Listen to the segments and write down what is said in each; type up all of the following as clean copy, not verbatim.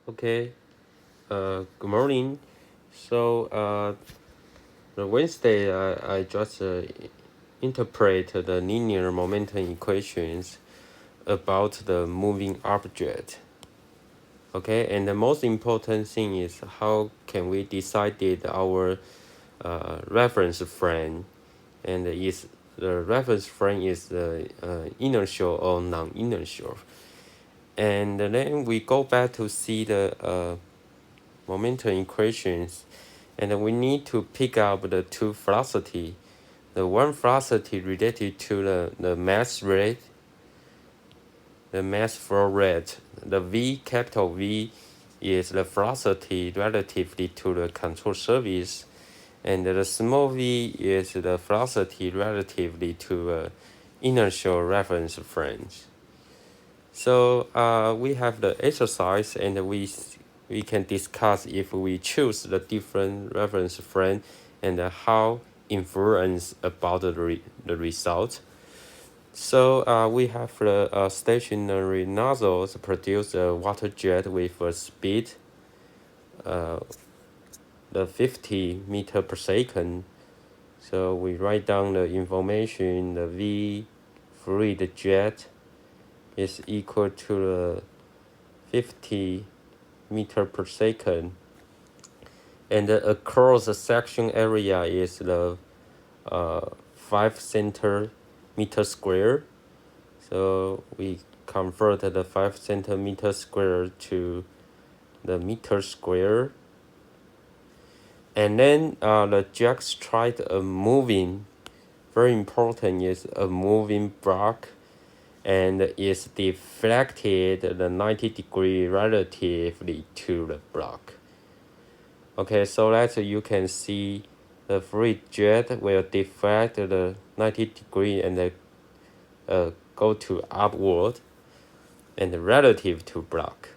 Okay, good morning. So, the Wednesday, I just interpret the linear momentum equations about the moving object. Okay, and the most important thing is how can we decide our reference frame, and is the reference frame is the inertial or non-inertial. And then we go back to see the momentum equations, and we need to pick up the two velocity. The one velocity related to the mass rate, the mass flow rate. The V, capital V, is the velocity relatively to the control surface, and the small v is the velocity relatively to inertial reference frames. So we have the exercise, and we can discuss if we choose the different reference frame and how influence about the result. So we have the stationary nozzles produce a water jet with a speed the 50 meter per second. So we write down the information. The V fluid jet is equal to the 50 meter per second, and across the section area is the 5 centimeter square. So we convert the 5 centimeter square to the meter square, and then the jack strike a moving, very important, is a moving block, and is deflected the 90-degree relatively to the block. Okay, so that you can see the fluid jet will deflect the 90-degree and go to upward and relative to block.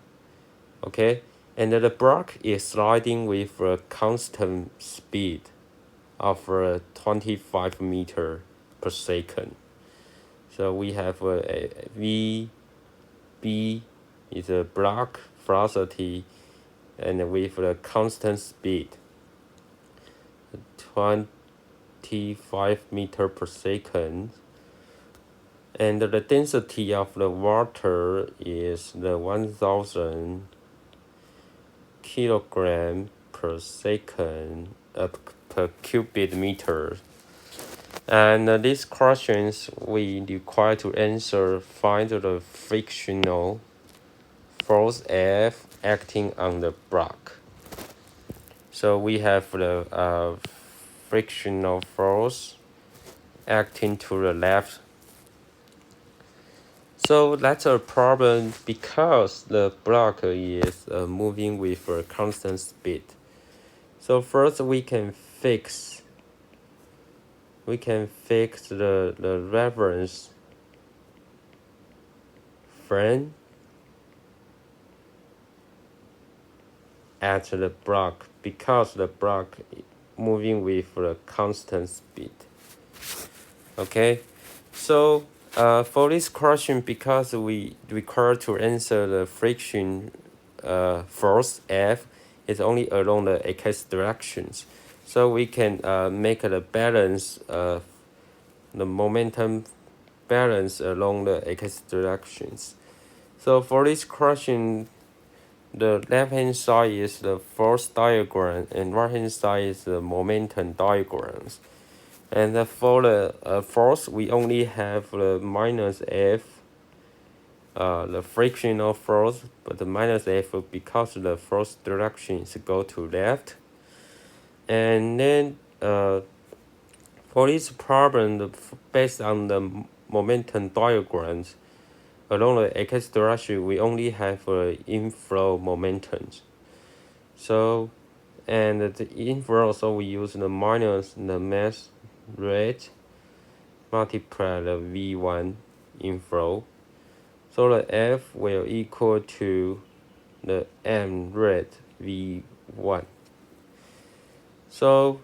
Okay, and the block is sliding with a constant speed of 25 meter per second. So we have a V B is a block velocity, and with a constant speed 25 meter per second, and the density of the water is the 1000 kilogram per second per cubic meter. And these questions we require to answer: find the frictional force F acting on the block. So we have the frictional force acting to the left. So that's a problem because the block is moving with a constant speed. So first we can fix the reference frame at the block because the block moving with a constant speed. Okay, so for this question, because we require to answer the friction force F is only along the x directions, so we can make the balance the momentum balance along the x directions. So for this question, the left hand side is the force diagram and right hand side is the momentum diagrams. And for the force, we only have the minus F, the frictional force, but the minus F because the force direction is go to left. And then for this problem, based on the momentum diagrams, along the x direction, we only have inflow momentum. So, and the inflow, so we use the minus the mass rate multiply the V1 inflow. So the F will equal to the M rate V1. So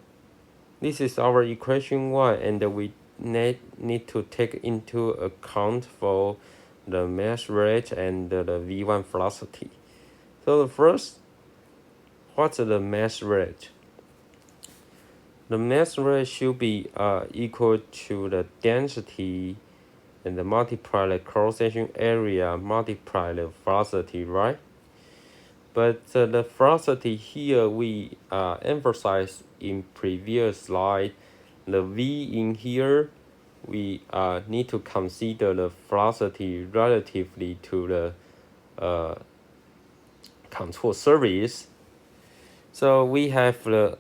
this is our equation 1, and we need to take into account for the mass rate and the V1 velocity. So the first, what's the mass rate? The mass rate should be equal to the density and multiply the cross-section area multiply the velocity, right? But the velocity here we emphasized in previous slide, the v in here, we need to consider the velocity relatively to the control surface. So we have the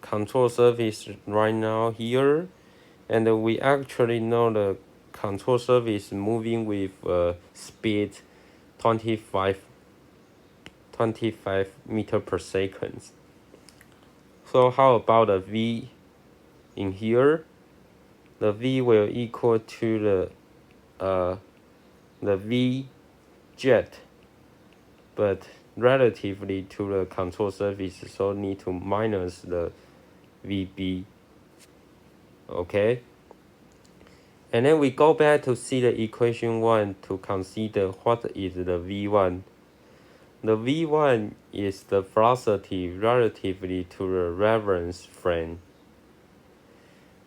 control surface right now here, and we actually know the control surface moving with speed 25 meter per second. So how about the v in here? The v will equal to the v jet, but relatively to the control surface, so need to minus the vb. Okay, and then we go back to see the equation 1 to consider what is the v1. The v1 is the velocity relatively to the reference frame.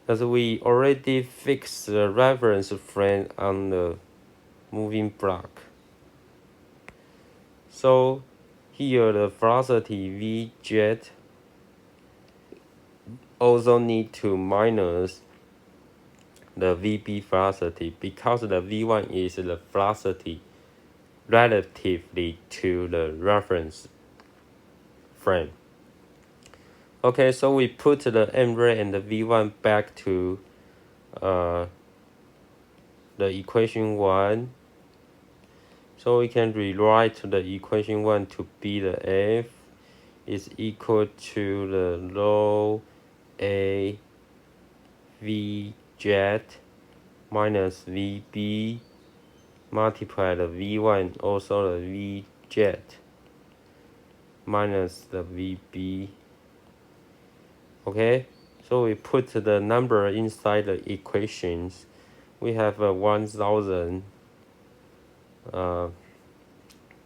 As we already fixed the reference frame on the moving block. So here the velocity v jet also need to minus the vb velocity because the v1 is the velocity relatively to the reference frame. Okay, so we put the m rate and the v1 back to the equation 1. So we can rewrite the equation 1 to be the f is equal to the rho a v jet minus vb multiply the v1 also the v jet minus the vb. Okay, so we put the number inside the equations. We have 1000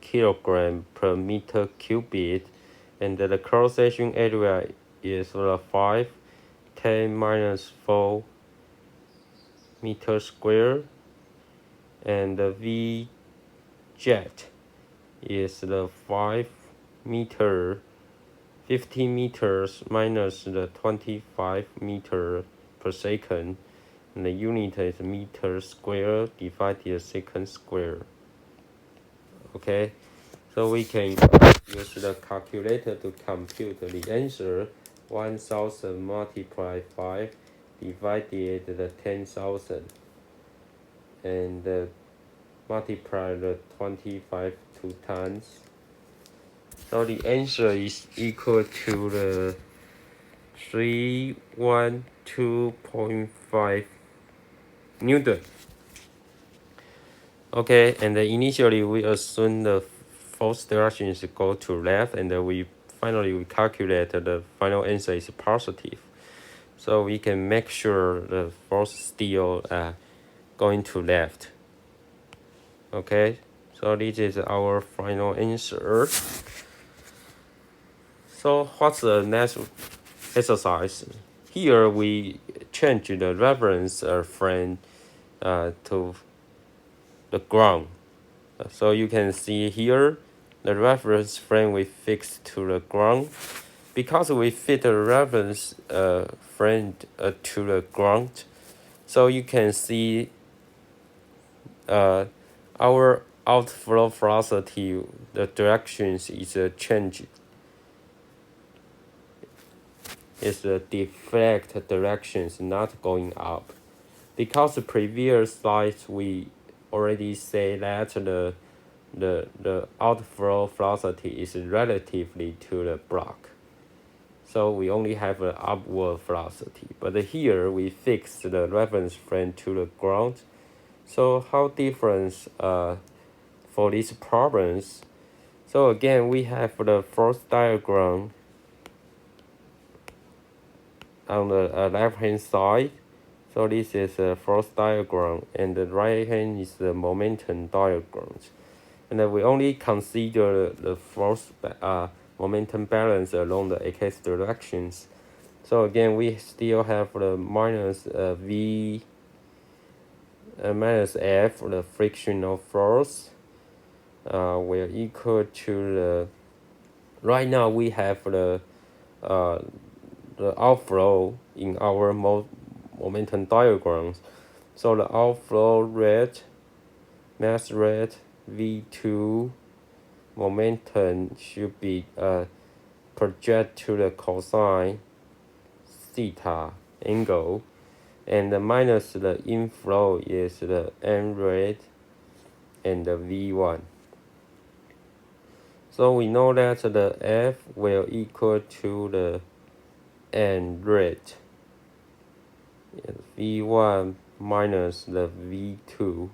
kilogram per meter cubic, and the cross-section area is 5 10 minus 4 meter square, and the v jet is the 5 meter 15 meters minus the 25 meter per second, and the unit is meter square divided second square. Okay, so we can use the calculator to compute the answer. 1000 multiplied 5 divided the 10,000 and multiply the 25 2 times. So the answer is equal to the 312.5 Newton. Okay, and initially we assume the force directions go to left, and we calculate the final answer is positive. So we can make sure the force still going to left. Okay, so this is our final answer. So what's the next exercise? Here we change the reference frame to the ground. So you can see here the reference frame we fixed to the ground. Because we fit the reference frame to the ground, so you can see our outflow velocity, the directions is changed. Is the deflect directions not going up. Because the previous slides we already say that the outflow velocity is relatively to the block. So we only have an upward velocity. But here we fix the reference frame to the ground. So how different for these problems? So again, we have the first diagram on the left hand side. So this is the first diagram, and the right hand is the momentum diagrams. and then we only consider the force momentum balance along the x directions. So again, we still have the minus v minus f, the frictional force, will equal to the. Right now we have the outflow in our momentum diagrams. So the outflow rate, mass rate, v2 momentum should be project to the cosine theta angle, and the minus the inflow is the m rate and the v1. So we know that the f will equal to the n rate, v1 minus the v2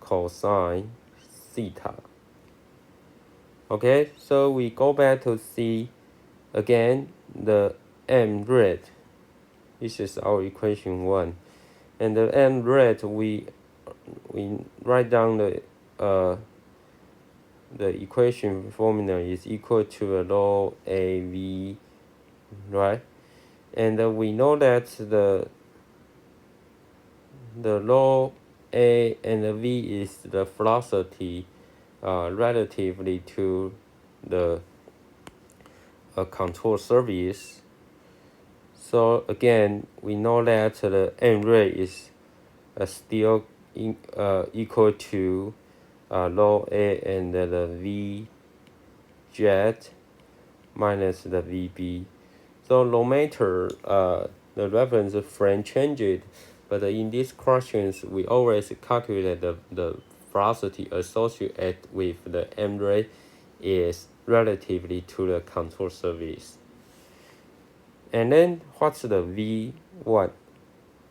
cosine theta. Okay, so we go back to see again the m rate. This is our equation 1, and the m rate we write down the equation formula is equal to a log AV, right? And we know that the log A and the V is the velocity relatively to the control surface. So again, we know that the m rate is still equal to log A and the V jet minus the VB. So no matter the reference frame changed, but in these questions we always calculate the velocity associated with the m rate is relatively to the control surface. And then what's the V1?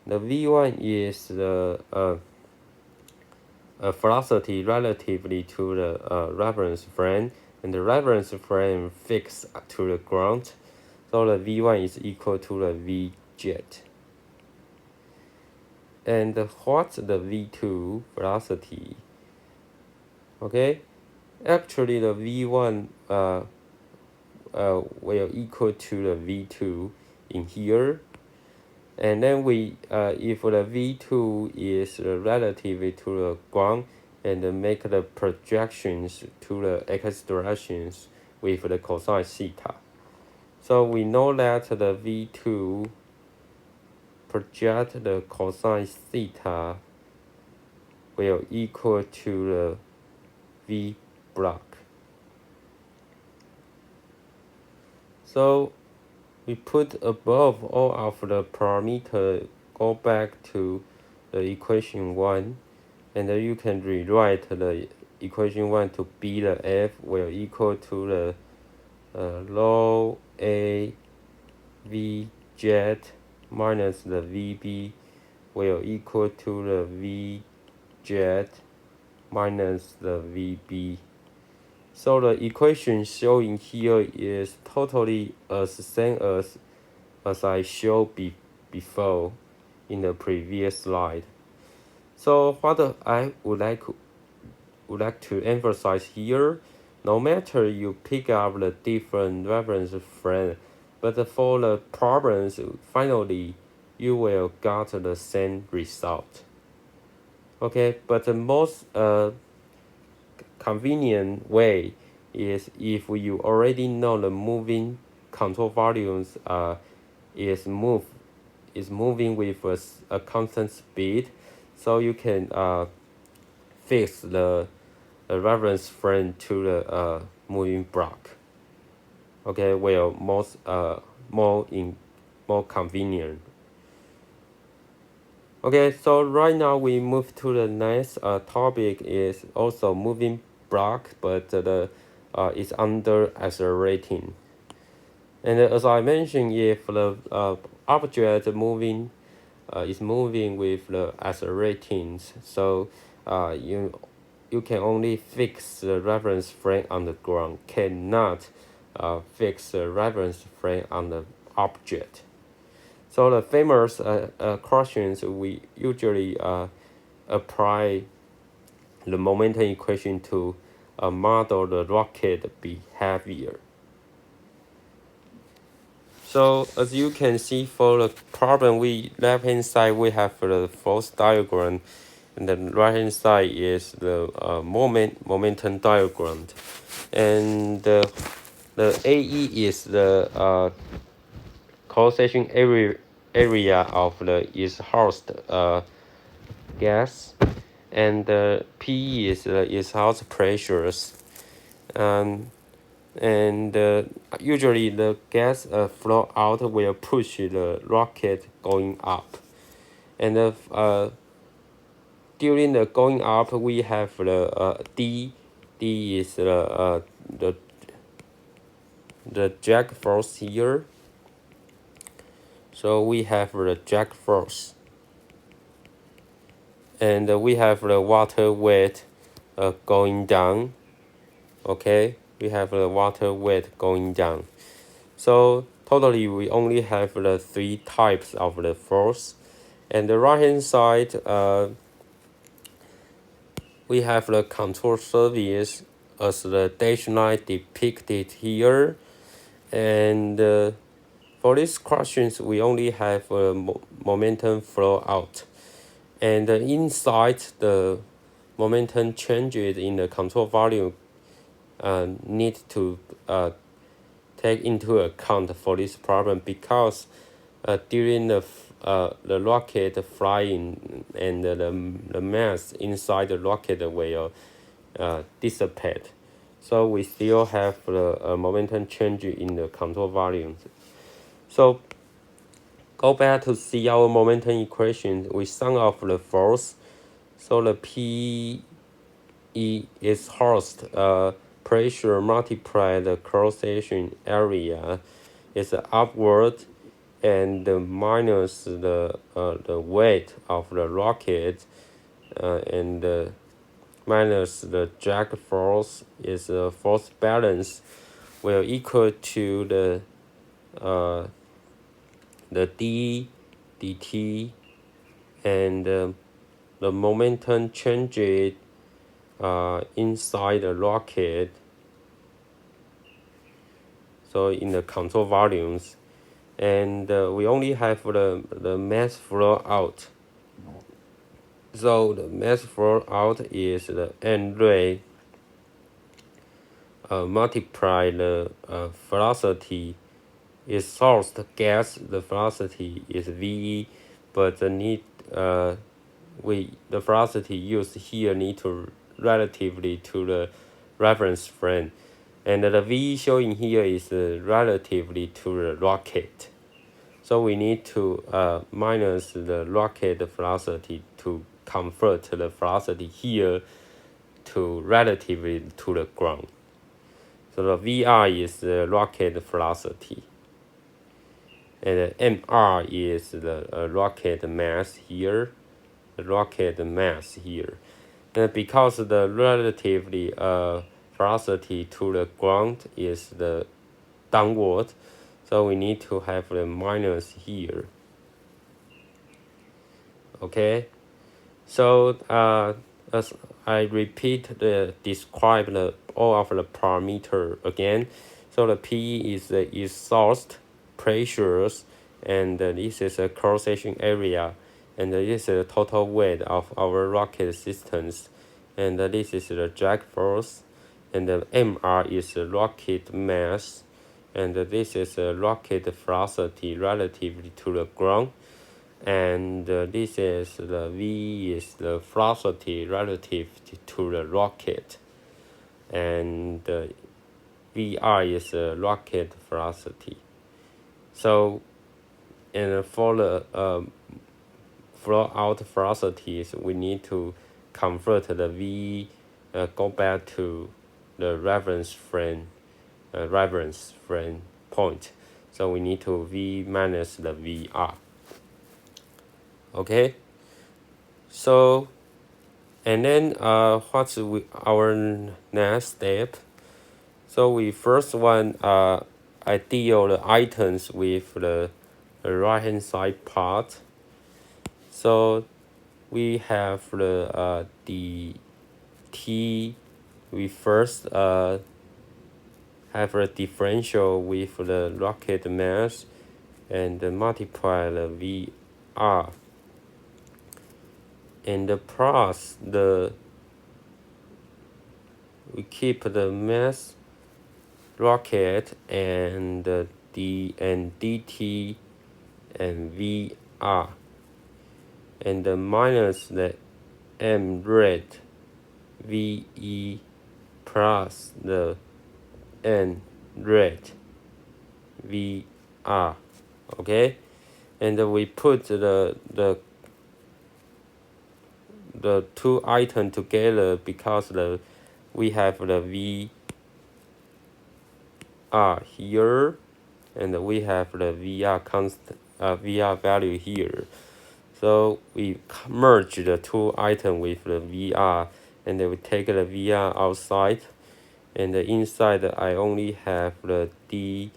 The V1 is the velocity relatively to the reference frame, and the reference frame fixed to the ground. So the V1 is equal to the V jet. And what's the V2 velocity? Okay, actually the V1 will equal to the V2 in here. And then we, if the V2 is relative to the ground, and make the projections to the x directions with the cosine theta. So we know that the V2 project the cosine theta will equal to the V block. So we put above all of the parameters, go back to the equation 1, and then you can rewrite the equation 1 to be the f will equal to the log A V jet minus the VB will equal to the V jet minus the VB. So the equation showing here is totally the same as I showed before in the previous slide. So what I would like to emphasize here, no matter you pick up the different reference frame, but for the problems, finally you will get the same result. Okay, but the most convenient way is if you already know the moving control volumes is moving with a constant speed, so you can fix the reference frame to the moving block. Okay, well, more convenient. Okay, so right now we move to the next topic is also moving block, but it's under accelerating. And as I mentioned, if the object is moving with the accelerating, so you can only fix the reference frame on the ground, cannot fix the reference frame on the object. So the famous questions we usually apply the momentum equation to model the rocket behavior. So as you can see, for the problem, we left hand side we have the force diagram, and the right hand side is the momentum diagram, and the AE is the cross-section area of the exhaust gas, and the PE is the exhaust pressures, and usually the gas flow out will push the rocket going up, and during the going up we have the D is the jack force here. So we have the jack force, and we have the water weight going down. Okay, we have the water weight going down. So totally we only have the 3 types of the force. And the right hand side, we have the control surface as the dash line depicted here. And for these questions, we only have momentum flow out. And inside the momentum changes in the control volume need to take into account for this problem, because during the rocket flying, and the mass inside the rocket will dissipate. So we still have the momentum change in the control volume. So go back to see our momentum equation. We sum of the force. So the P is horse pressure multiplied the cross-section area is upward, and minus the weight of the rocket, and minus the jack force is force balance will equal to the d dt, and the momentum changes inside the rocket, so in the control volumes, and we only have the mass flow out. So the mass flow out is the n rate multiply the velocity is sourced gas. The velocity is v, but the velocity used here need to relatively to the reference frame, and the v showing here is relatively to the rocket. So we need to minus the rocket velocity to convert the velocity here to relatively to the ground. So the VR is the rocket velocity, and the MR is the rocket mass here, the rocket mass here. And because the relatively velocity to the ground is the downward, so we need to have the minus here. Okay, so as I repeat describe all of the parameter again. So the P is the exhaust pressures, and this is a cross-section area, and this is the total weight of our rocket systems, and this is the jack force, and the MR is the rocket mass, and this is the rocket velocity relative to the ground, and this is the V is the velocity relative to the rocket, and VR is the rocket velocity. So, and for the flow out velocities, we need to convert the V, go back to the reference frame point. So we need to V minus the VR. Okay. So, and then what's our next step? So we first one I deal the items with the right hand side part. So we have the T we first have a differential with the rocket mass and multiply the VR, and plus we keep the mass rocket and d and dt and VR, and minus the m rate VE plus the n rate VR. Okay, and we put the two items together because we have the VR here, and we have the VR constant VR value here. So we merge the two items with the VR, and then we take the VR outside, and inside I only have the DMR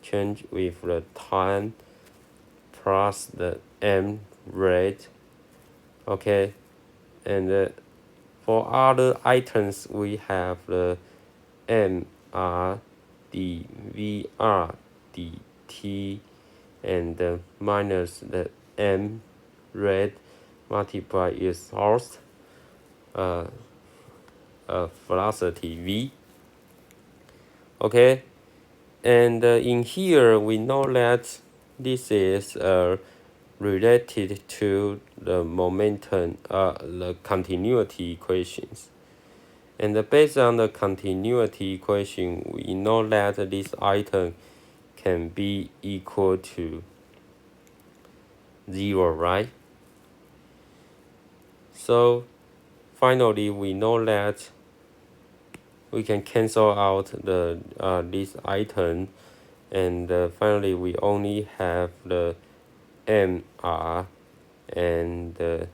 change with the time plus the M rate. Okay, and for other items we have the MR, the VR, the T, and minus the M rate multiply its source velocity V. Okay, and in here we know that this is related to the momentum, the continuity equations. And based on the continuity equation, we know that this item can be equal to 0, right? So finally, we know that we can cancel out the this item, and finally we only have the MR and the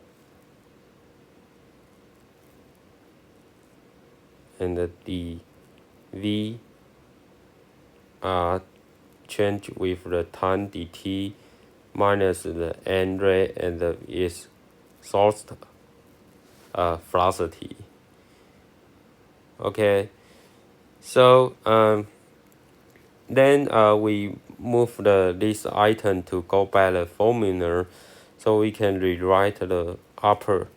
V change with the time dt minus the n rate and its source velocity. Okay, so then we move this item to go by the formula, so we can rewrite the upper.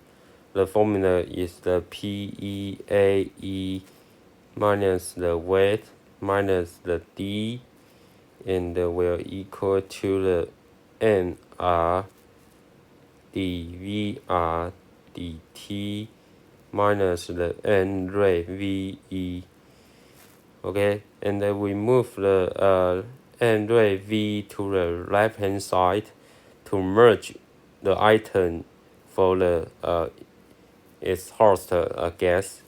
The formula is the PEAE minus the weight minus the D, and will equal to the NR dVR dt minus the N rate VE. Okay, and then we move the N rate V to the left hand side to merge the item for the its host gas.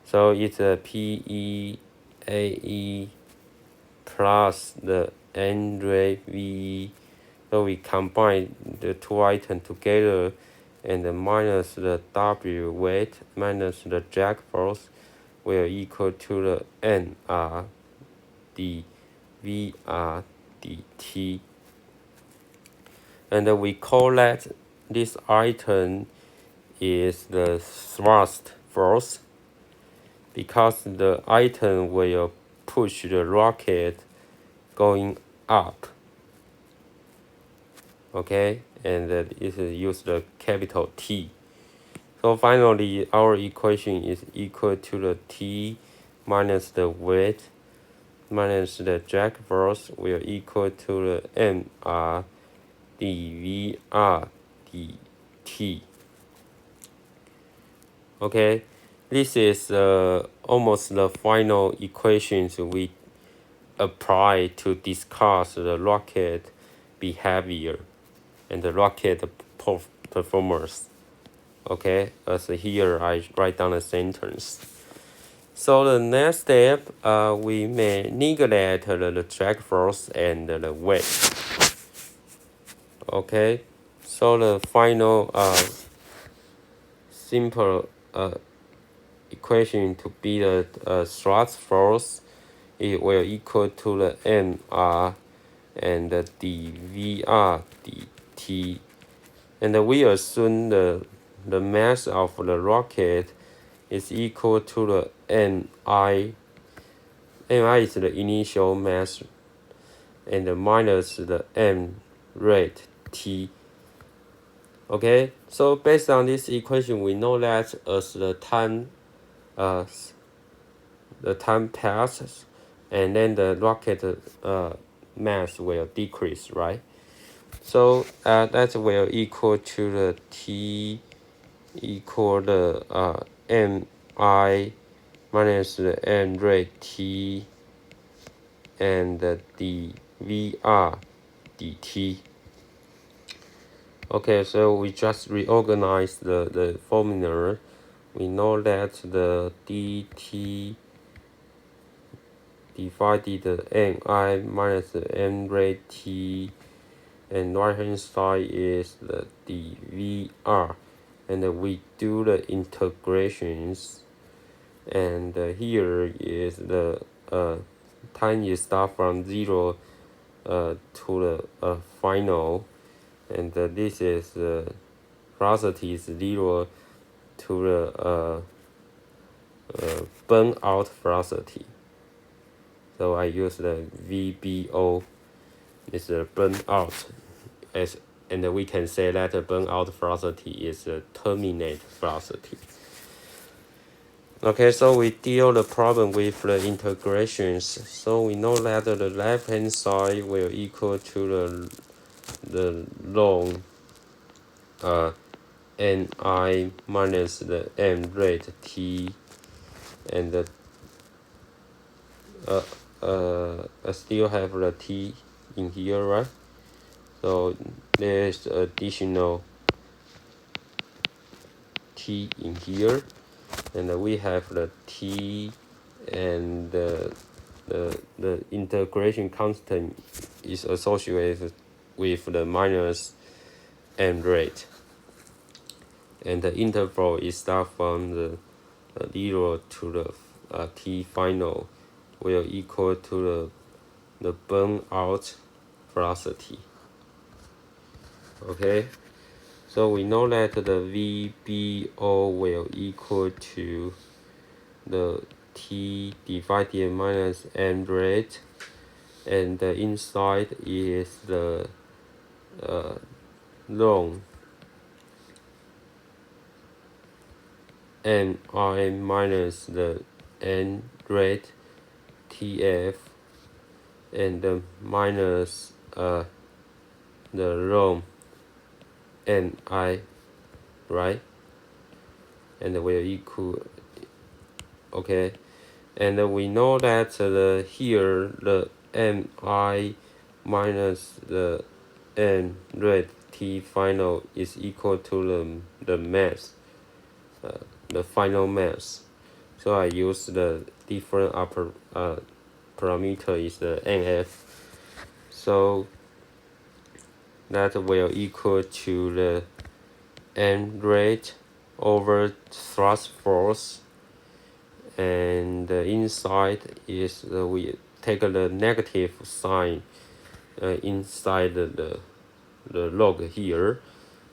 So it's a PEAE plus the N rate VE. So we combine the two items together, and minus the W weight minus the drag force will equal to the NR dVR dt. And we call that this item is the thrust force, because the item will push the rocket going up. Okay, and it use the capital T. So finally, our equation is equal to the T minus the weight minus the drag force will equal to the MR dVR dt. Okay, this is almost the final equations we apply to discuss the rocket behavior and the rocket performance. Okay, as here I write down a sentence. So the next step, we may neglect the drag force and the weight. Okay, so the final simple equation to be the thrust force, it will equal to the MR and the dVR dt. And we assume the mass of the rocket is equal to the ni. Ni is the initial mass, and minus the m rate t. Okay, so based on this equation, we know that as the time passes, and then the rocket mass will decrease, right? So that will equal to the t equal the mi minus the m rate t and the dvr dt. Okay, so we just reorganize the formula. We know that the dt divided the ni minus the m rate t, and right hand side is the dvr, and we do the integrations, and here is the time you start from 0 to the final, and this is the velocity is 0 to the burnout velocity. So I use the VBO, is the burnout, and we can say that the burnout velocity is the terminate velocity. Okay, so we deal the problem with the integrations. So we know that the left hand side will equal to the long ni minus the m rate t, and I still have the t in here, right? So there's additional t in here, and we have the t, and the integration constant is associated with the minus m rate, and the interval is start from the 0 to the t final will equal to the burnout velocity. Okay, so we know that the VBO will equal to the t divided minus m rate, and the inside is the long ni minus the n rate tf, and minus the long ni, right? And will equal, okay, and we know that here the mi minus the n rate t final is equal to the mass, the final mass. So I use the different upper parameter is the nf. So that will equal to the n rate over thrust force, and the inside is we take the negative sign inside the log here.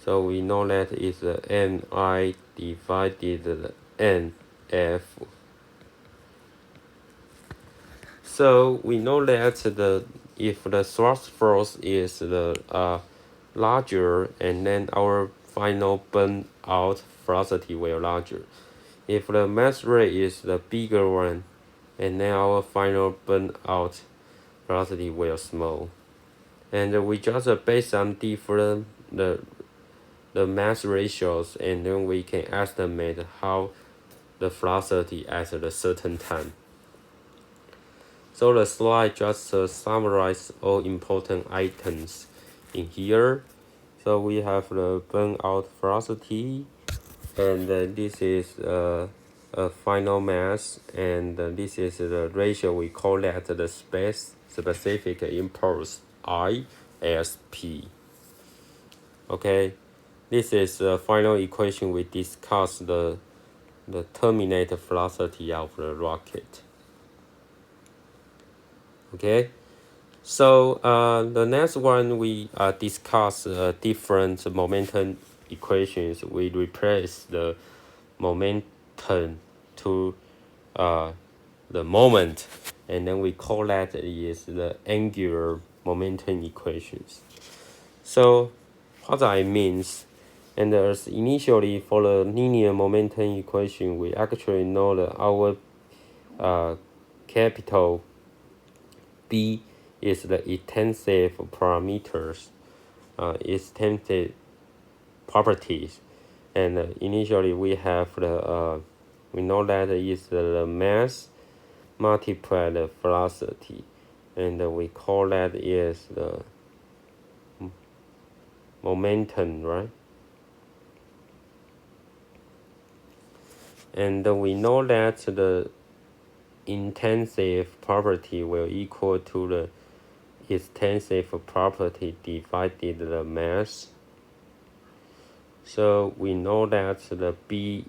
So we know that is the ni divided the nf. So we know that if the thrust force is the larger, and then our final burnout velocity will larger. If the mass rate is the bigger one, and then our final burnout velocity will small. And we just based on different the mass ratios, and then we can estimate how the velocity at a certain time. So the slide just summarize all important items in here. So we have the burnout velocity, and this is a final mass, and this is the ratio we call that the specific impulse ISP. Okay, this is the final equation we discussed the terminate velocity of the rocket. Okay, so the next one we discuss different momentum equations. We replace the momentum to the moment, and then we call that is the angular momentum equations. So what that means, and as initially for the linear momentum equation, we actually know that our capital B is the intensive parameters, intensive properties, and initially we have the we know that is the mass multiply the velocity, and we call that is the momentum, right? And we know that the intensive property will equal to the extensive property divided the mass. So we know that the B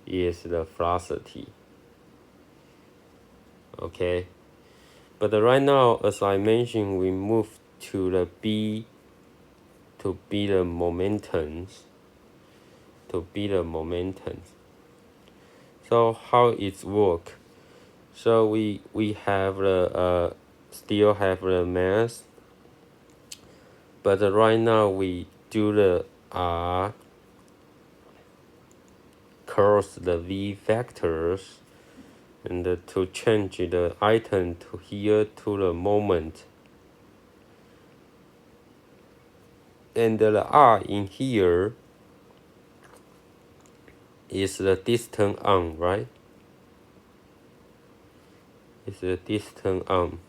is the velocity. Okay, but right now, as I mentioned, we move to the B to be the momentums. So how it work? So we have the still have the mass, but right now we do the R cross the V vectors, and to change the item to here to the moment, and the R in here is the distance arm, right? It's the distance arm.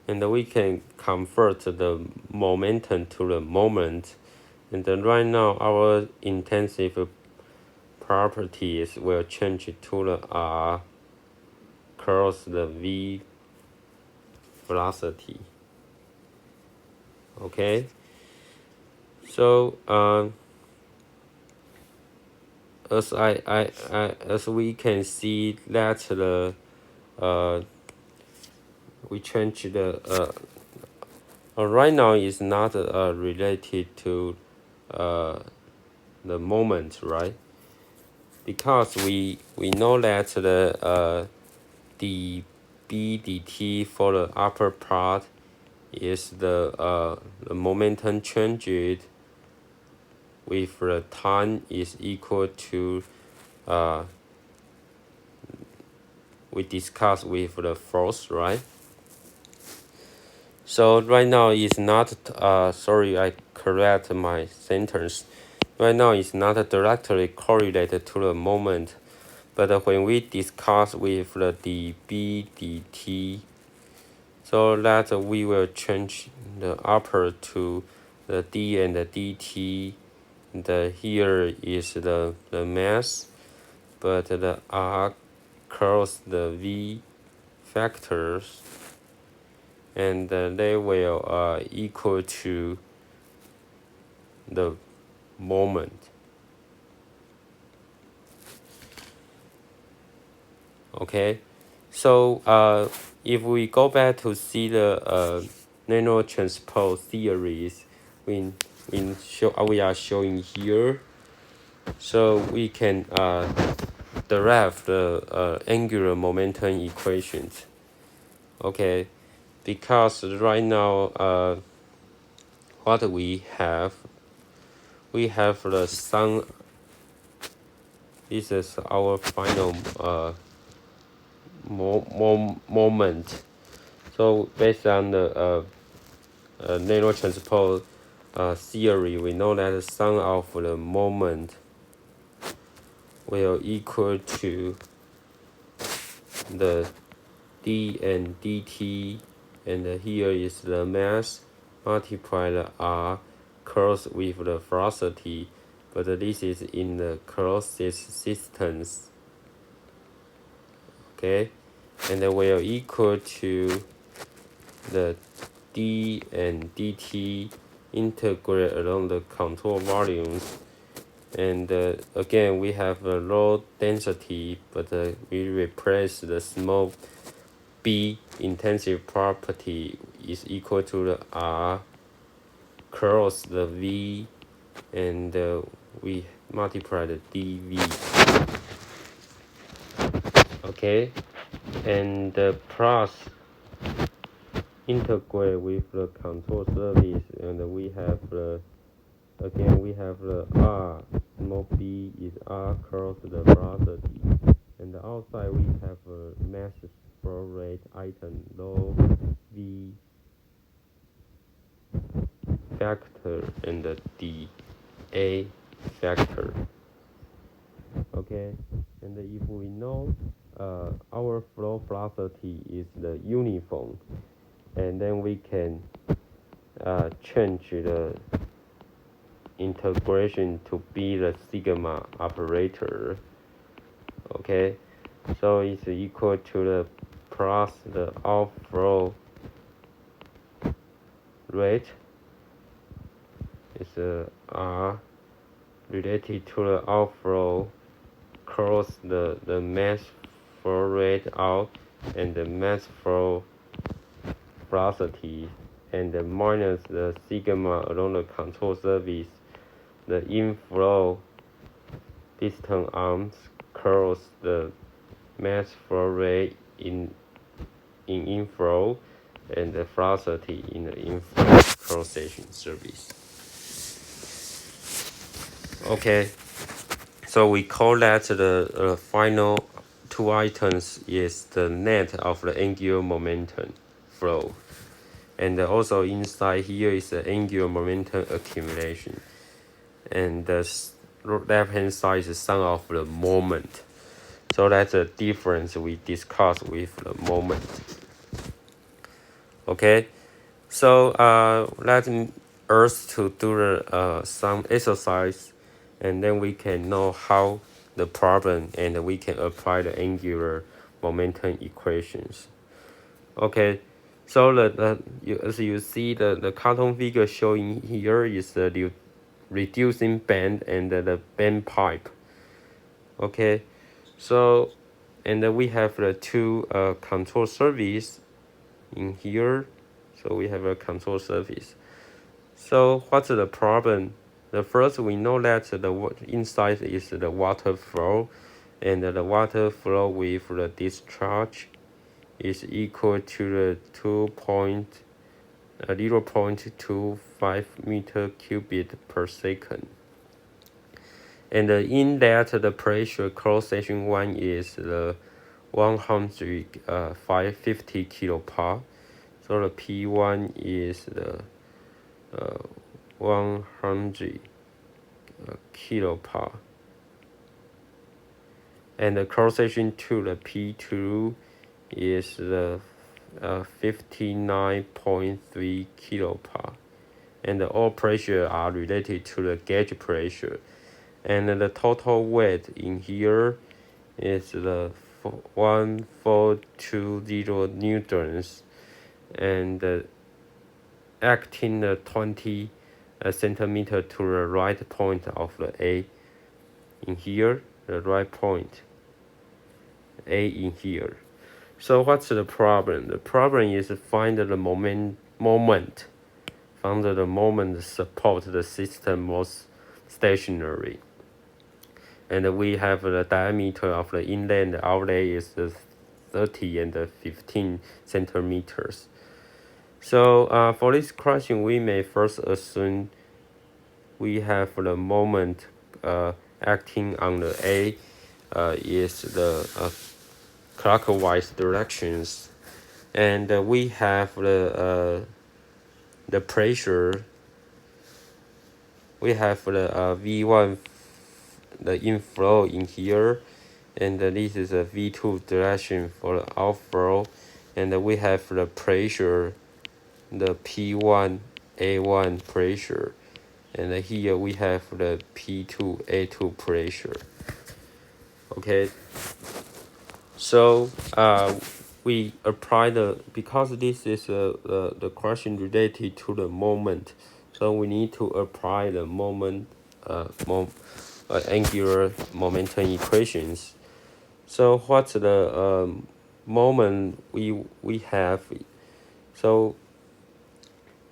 And we can convert the momentum to the moment. And then right now our intensive properties will change to the R cross the V velocity. Okay, so as we can see that the we change the right now is not related to the moment, right? Because we know that the dB dt for the upper part is the momentum changed with the time is equal to we discussed with the force, right? So right now is not sorry, I correct my sentence. Right now is not directly correlated to the moment, but when we discuss with the dB dt, so that we will change the upper to the d and the dt. The here is the mass, but the r cross the v factors, and they will equal to the moment. Okay, so if we go back to see the nanotransport theories, we are showing here, so we can derive the angular momentum equations. Okay, because right now what we have the sum. This is our final moment. So based on the nanotransport theory, we know that the sum of the moment will equal to the d and dt, and here is the mass multiply the r cross with the velocity, but this is in the closest systems. Okay, and then will equal to the d and dt integrate along the control volumes, and again we have a low density, but we replace the small b intensive property is equal to the r cross the v, and we multiplied dv. Okay, and plus integrate with the control service, and we have the R small b is R cross the velocity, and outside we have a mass flow rate item low v factor and the dA factor. Okay, and if we know our flow velocity is the uniform, and then we can change the integration to be the sigma operator. Okay, so it's equal to the plus the outflow rate is R related to the outflow cross the mass flow rate out and the mass flow velocity, and minus the sigma along the control surface, the inflow piston arms cross the mass flow rate in inflow, and the velocity in the inflow cross-section surface. Okay, so we call that the final two items is the net of the angular momentum flow, and also inside here is the angular momentum accumulation, and the left hand side is the sum of the moment. So that's the difference we discussed with the moment. Okay, so let us to do the some exercise, and then we can know how the problem, and we can apply the angular momentum equations. Okay, so as you see, the cartoon figure showing here is the reducing band and the band pipe. Okay, so and we have the two control surface in here. So we have a control surface. So what's the problem? The first, we know that the inside is the water flow, and the water flow with the discharge is equal to the 0.25 meter cubic per second. And in that, the pressure cross section 1 is the 150 kilopascal. So the P1 is the 100 kilopascal. And the cross section 2, the P2 is the 59.3 kilopascal. And all pressure are related to the gauge pressure. And the total weight in here is the 1420 newtons, and acting 20 centimeter to the right point of the A in here, the right point A in here. So what's the problem? The problem is find the moment found the moment support the system most stationary. And we have the diameter of the inlet and the outlet is 30 and 15 centimeters. So for this question, we may first assume we have the moment acting on the A is the clockwise directions, and we have the pressure. We have the V1, the inflow in here, and this is a V2 direction for the outflow, and we have the pressure, the P1 A1 pressure, and here we have the P2 A2 pressure. Okay, so we apply because this is the question related to the moment, so we need to apply the moment angular momentum equations. So what's the moment we have? So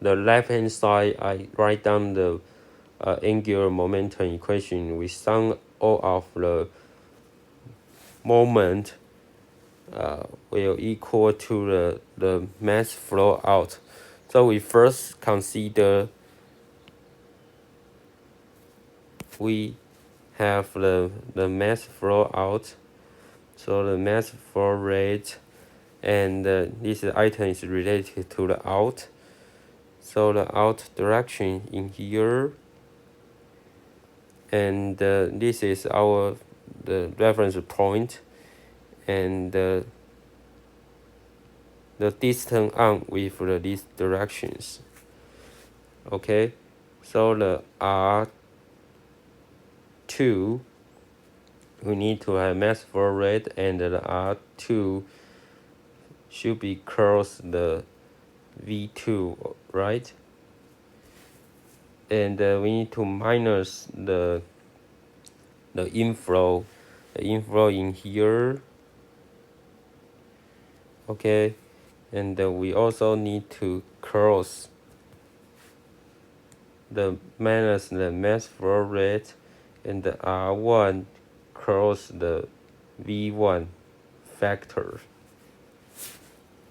the left hand side, I write down the angular momentum equation, we sum all of the moment will equal to the mass flow out. So we first consider we have the mass flow out. So the mass flow rate, and this item is related to the out. So the out direction in here, and this is the reference point, and the distance on with these directions. Okay, so the R2, we need to have mass flow rate, and the R2 should be cross the V2, right? And we need to minus the inflow in here. Okay, and we also need to cross the minus the mass flow rate, and the R1 cross the V1 factor.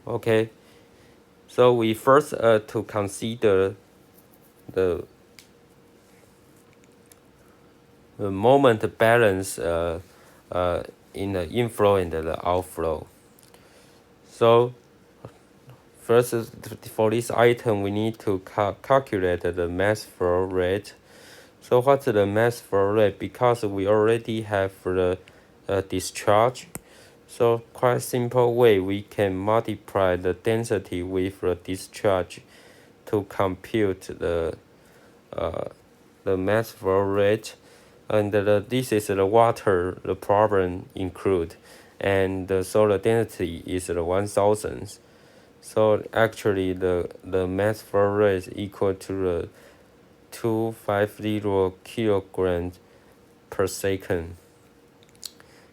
Okay, so we first to consider the moment balance in the inflow and the outflow. So first, for this item, we need to calculate the mass flow rate. So what's the mass flow rate? Because we already have the discharge. So quite simple way, we can multiply the density with the discharge to compute the mass flow rate. And this is the water the problem include, and so the density is the 1000. So actually the mass flow rate is equal to the 250 kilograms per second.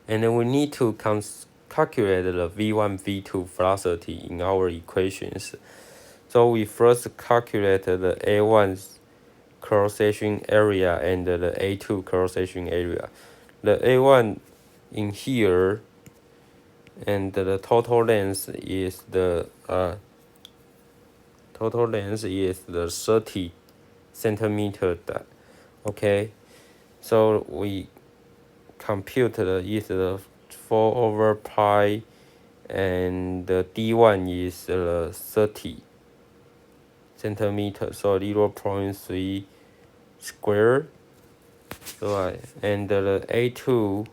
And then we need to calculate the V1, V2 velocity in our equations. So we first calculate the A1 cross-section area and the A2 cross-section area. The A1 in here, and the total length is the 30 centimeter. Okay, so we compute is the 4 over pi, and the D1 is 30 centimeter, so 0.3 square. So and the A2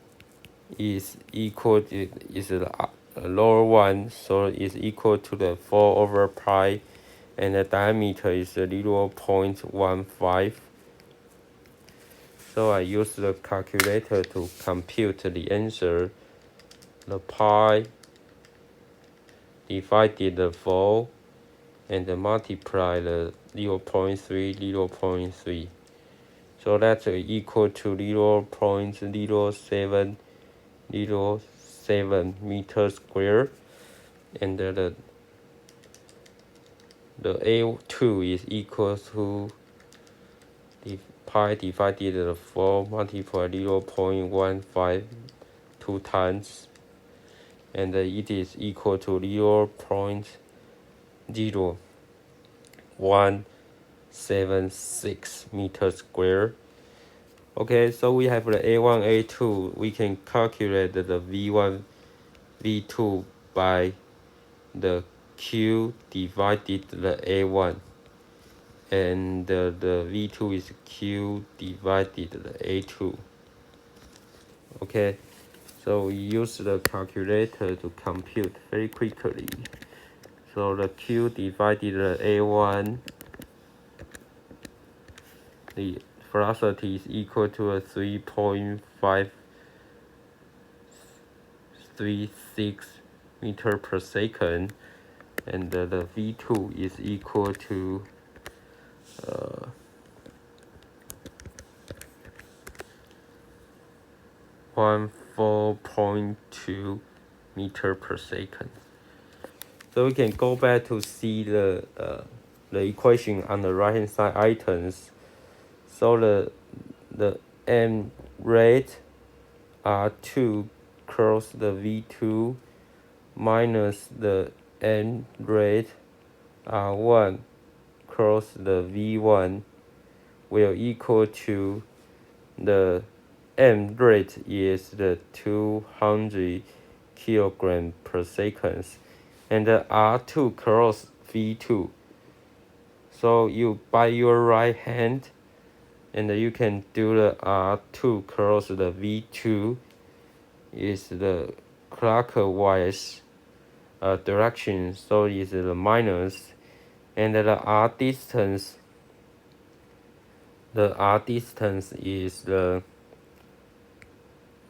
is equal to the lower one, so it's equal to the 4 over pi, and the diameter is 0.15. So I use the calculator to compute the answer. The pi divided the 4 and multiply the 0.3. So that's equal to 0.0707 meters square, and the A2 is equal to the pi divided the 4 multiplied 0.152 times, and it is equal to 0.0176 meters square. Okay, so we have the A1, A2. We can calculate the V1, V2 by the Q divided the A1, and the V2 is Q divided the A2. Okay, so we use the calculator to compute very quickly. So the Q divided the A1, the velocity is equal to a 3.536 meter per second, and the V2 is equal to 14.2 meter per second. So we can go back to see the equation on the right hand side items. So the M rate R2 cross the V2 minus the N rate R1 cross the V1 will equal to the M rate is the 200 kilogram per second, and the R2 cross V2. So you by your right hand, and you can do the R2 cross the V2 is the clockwise direction, so is the minus, and the R distance is the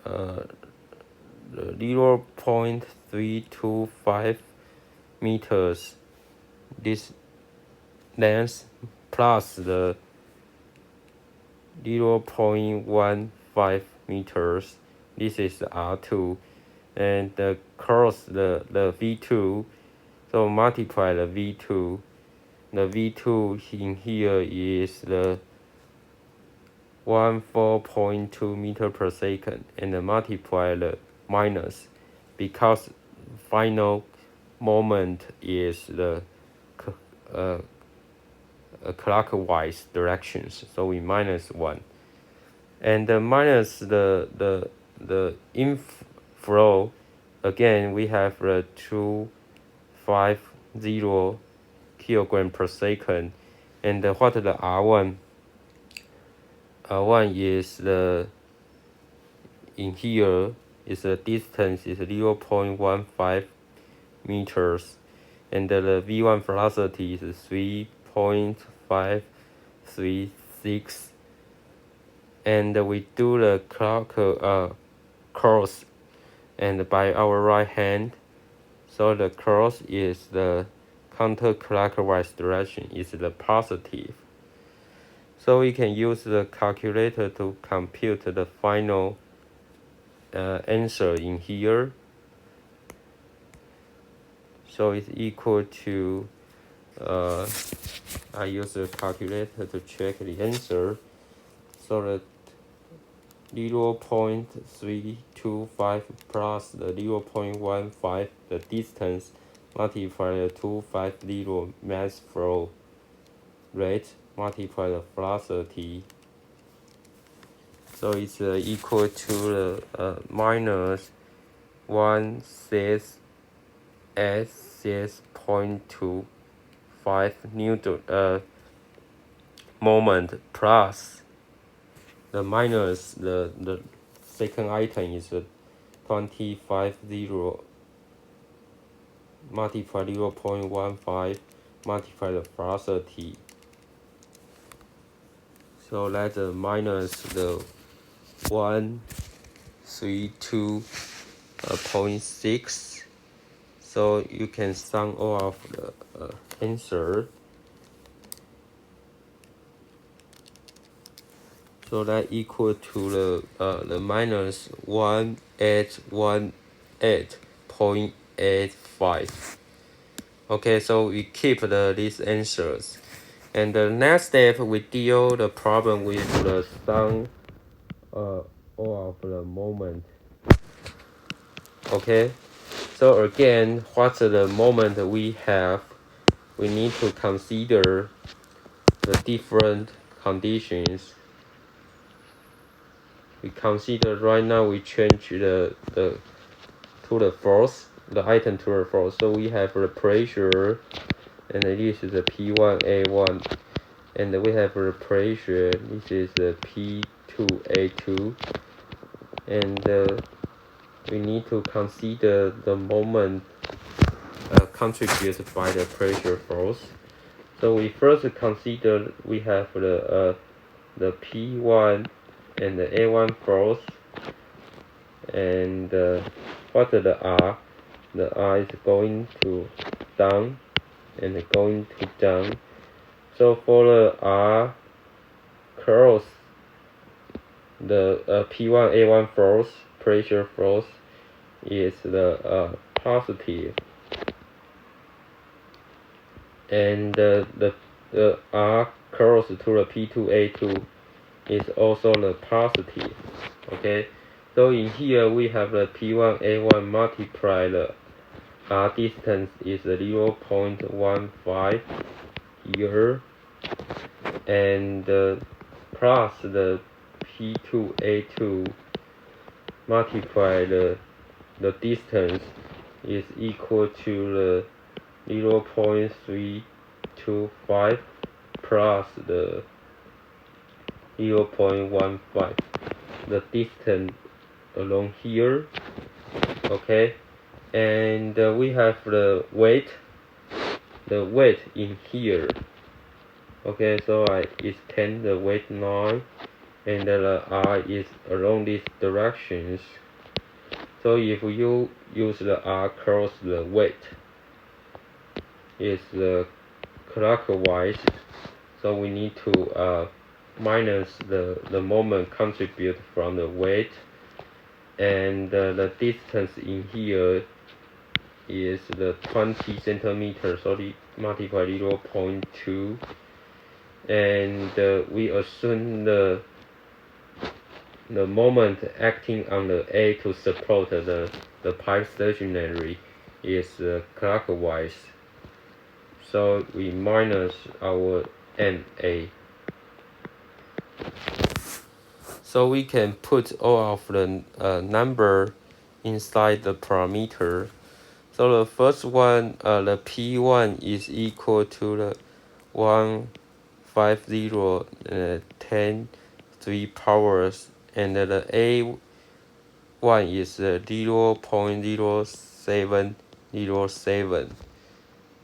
0.325 meters. This length plus the 0.15 meters. This is the R2, and the cross the V2. So multiply the V2. The V2 in here is the 14.2 meter per second, and multiply the minus, because final moment is the clockwise directions. So we minus 1, and minus the inflow. Again, we have the 250 kilogram per second, and what the R1? R1 is the in here is the distance is 0.15 meters, and the V1 velocity is 3.536, and we do the cross and by our right hand. So the cross is the counterclockwise direction, is the positive. So we can use the calculator to compute the final answer in here. So it's equal to, I use the calculator to check the answer. So the 0.325 plus the 0.15, the distance, multiply the 250 mass flow rate, multiply the velocity. So it's equal to the minus 1.6.25 Newton moment plus the minus the second item is 250 multiply 0.15 multiply the velocity. So that's minus the 132.6. So you can sum all of the answer. So that equal to the minus 1818.85. Okay, so we keep these answers. And the next step, we deal the problem with the sum all of the moment. Okay, so again, what's the moment we have? We need to consider the different conditions. We consider right now we change the to the force, the item to the force. So we have the pressure, and this is the P1A1, and we have the pressure. This is the P2A2, and we need to consider the moment contributed by the pressure force. So we first consider we have the P1 and the A1 force, and what the R? The R is going to down and going to down. So for the R cross the P1 A1 force, pressure force is the positive, and the R cross to the P2 A2 is also the positive. Okay, so in here we have the P1A1 multiply the R distance is 0.15 here, and plus the P2A2 multiply the distance is equal to the 0.325 plus the 0.15, the distance along here. Okay, and we have the weight in here. Okay, so I extend the weight 9, and the R is along these directions. So if you use the R across the weight, is clockwise, so we need to minus the moment contribute from the weight, and the distance in here is the 20 centimeters, so we multiply 0.2, and we assume the moment acting on the A to support the pipe stationary is clockwise, so we minus our MA. So we can put all of the number inside the parameter. So the first one, the P1 is equal to the 150 10 3 powers, and the A1 is 0.0707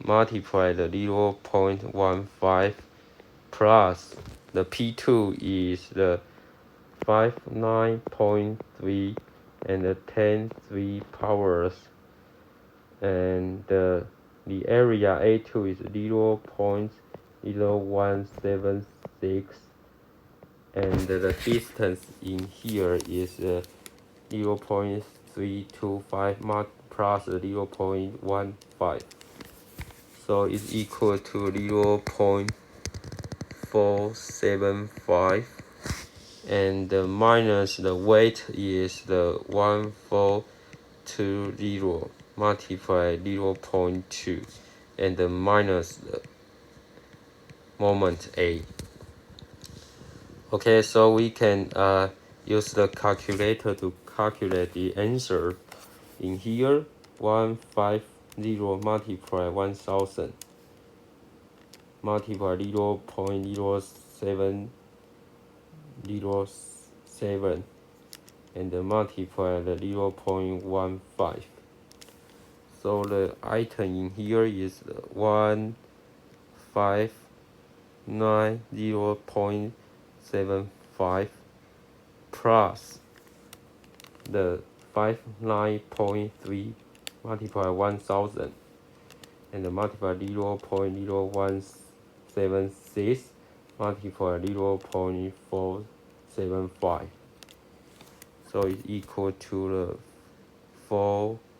multiply the 0.15 plus the P2 is the 59.3 and the 10 3 powers, and the area A2 is 0.0176, and the distance in here is 0.325 plus 0.15, so it's equal to 0.475, and minus the weight is the 1420 multiply 0.2, and minus the moment A. Okay, so we can use the calculator to calculate the answer. In here, 150 multiply 1000 multiply 0.0707, and multiply the 0.15. So the item in here is 1590.75 plus the 59.3 multiply 1000, and multiply 0.0176 multiply 0.475, so it's equal to the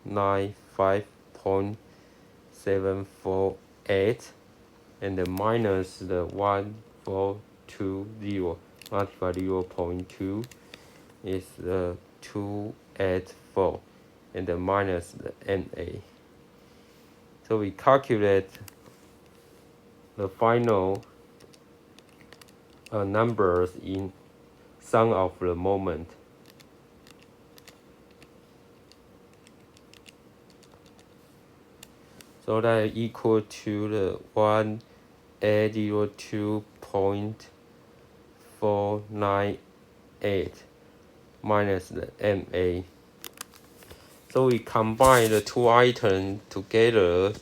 495.748, and minus the 1420 multiply 0.2 is 284, and minus the MA. So we calculate the final numbers in sum of the moment. So that equal to the 182.498 minus the MA. So we combine the two items together.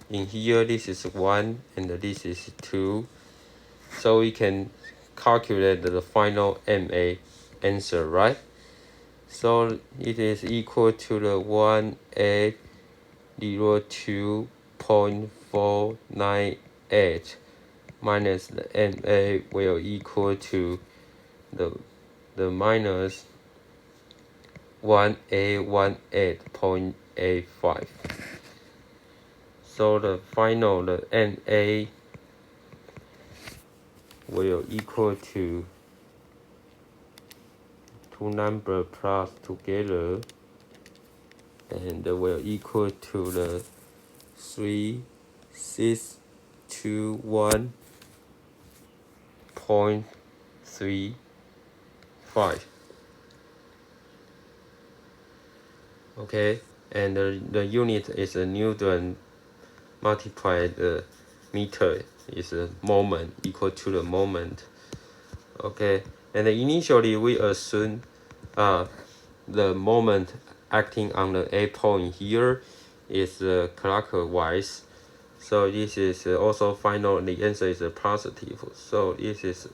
In here, this is 1 and this is 2. So we can calculate the final MA answer, right? So it is equal to the 1802.498 minus the MA will equal to the minus 1818.85. So the final, the NA will equal to two numbers plus together and will equal to the 3, 6, 2, 1.35. Okay, and the unit is a Newton multiplied the meter is a moment equal to the moment. Okay, and initially we assume the moment acting on the A point here is clockwise. So this is also final, the answer is positive. So this is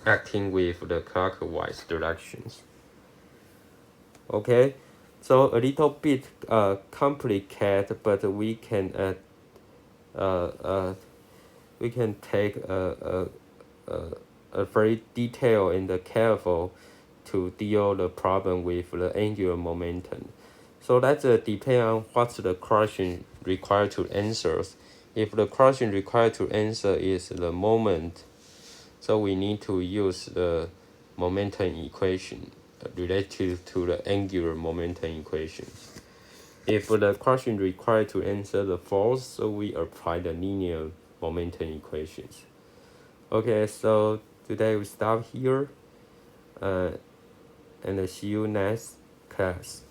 acting with the clockwise directions. Okay, so a little bit complicated, but we can take a very detailed and careful to deal the problem with the angular momentum. So that's depend on what's the question required to answer. If the question required to answer is the moment, so we need to use the momentum equation related to the angular momentum equation. If the question required to answer the force, so we apply the linear momentum equations. Okay, so today we stop here, and see you next class.